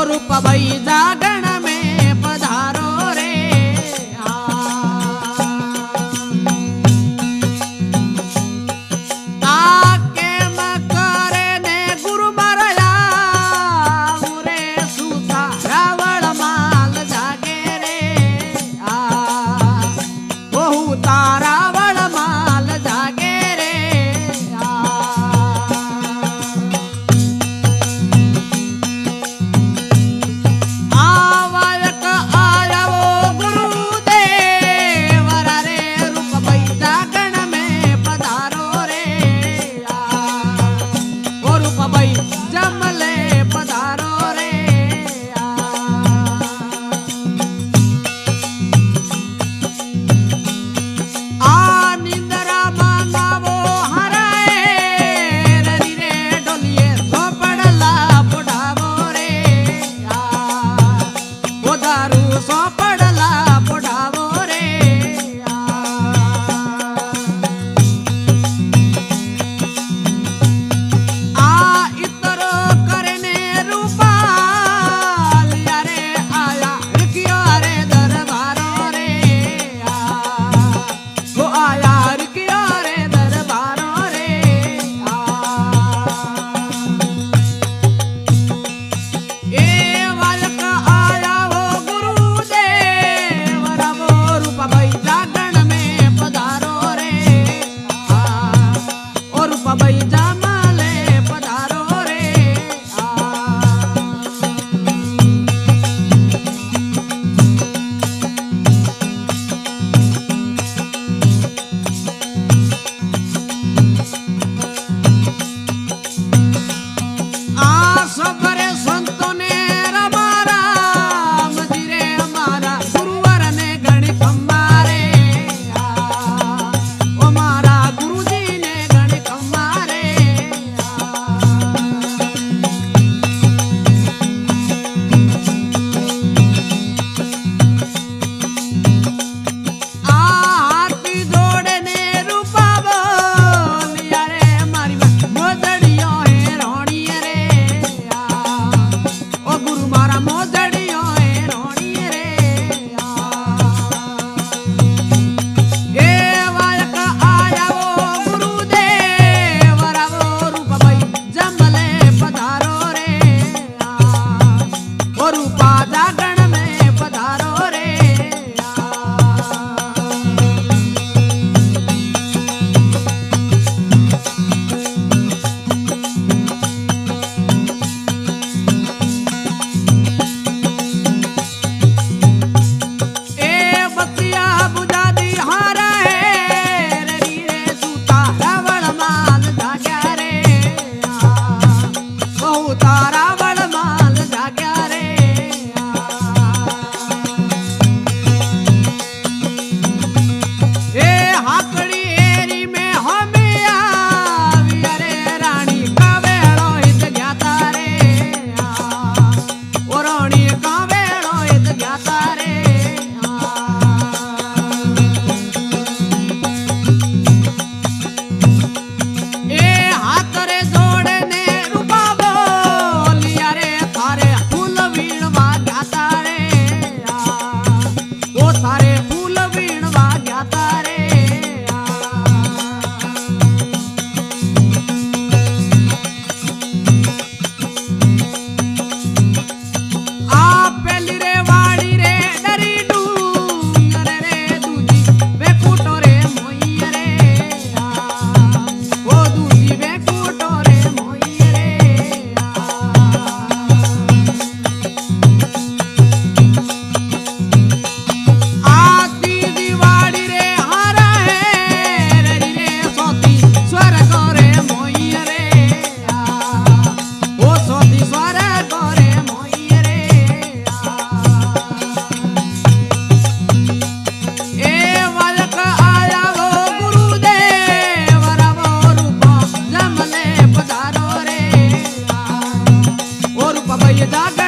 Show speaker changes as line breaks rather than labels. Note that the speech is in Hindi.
रूप भई जागण में पधारो रे आके मकरे ने गुरु मरया मुरे सूता रावण माल जागे रे बहु तारावण माल जागे रे आवक आया वो गुरुदेव रे रूप भई जागण में पधारो रे वो रूप भई जमले पधारो रे आ निंद्रा मांगावो हराए री रे डोलिए सोपड़ला बुढ़ावो रे वो दारू सोपड़ला बुढ़ावो रे आ इतरो करने रूपा लिया रे आया रिकियो रे दरबारो रे वो आया रिकियो रे दरबारो रे ए वालक आया वो गुरुदेव वो रूप भई जागण में पधारो रे ओ रूप भई जमले पधारो रे आ सबरे संतों ने रमारा मजीरे हमारा गुरुवर ने गणी खम्मारे ओ मारा गुरुजी ने गणी खम्मारे आ हाथी जोड़ने रूपा बोलिया रे मारी मोदड़ियों है रोणी रे ओ गुरु मारा मोदड़ियों है रोणी रे ए वालक आया वो गुरुदेव वो रूप भई जमले पधारो रे ओ रूपा जागण में पधारो रे ए बतिया बुझा दी हारा है रे रे सूता रावण माल जाग्या रे बहु तारावण माल जाग्या रे ए हाकड़ी एरी में हमें आवी रे रानी का वेळो हित ज्ञाता रे ओ रानी का वेळो हित ज्ञाता रे ए हाथ रे जोड़ने रूपा बोलिया रे थारे फूल वीणवा ज्ञाता रे ओ थारे फूल वीणवा ज्ञाता रे आ पेली रे वाड़ी रे डरी डूंगर रे दूजी बेकूटो रे मोई रे ओ दूजी बेकूटो रे मोई रे आ दीदी वाड़ी रे हारा है रे रे सोती स्वर्ग रे मोई रे ओ सोती स्वर्ग रे मोई रे ए वालक आया वो गुरुदेव वो रूप जमले पधारो रे ओ रूप भई जागण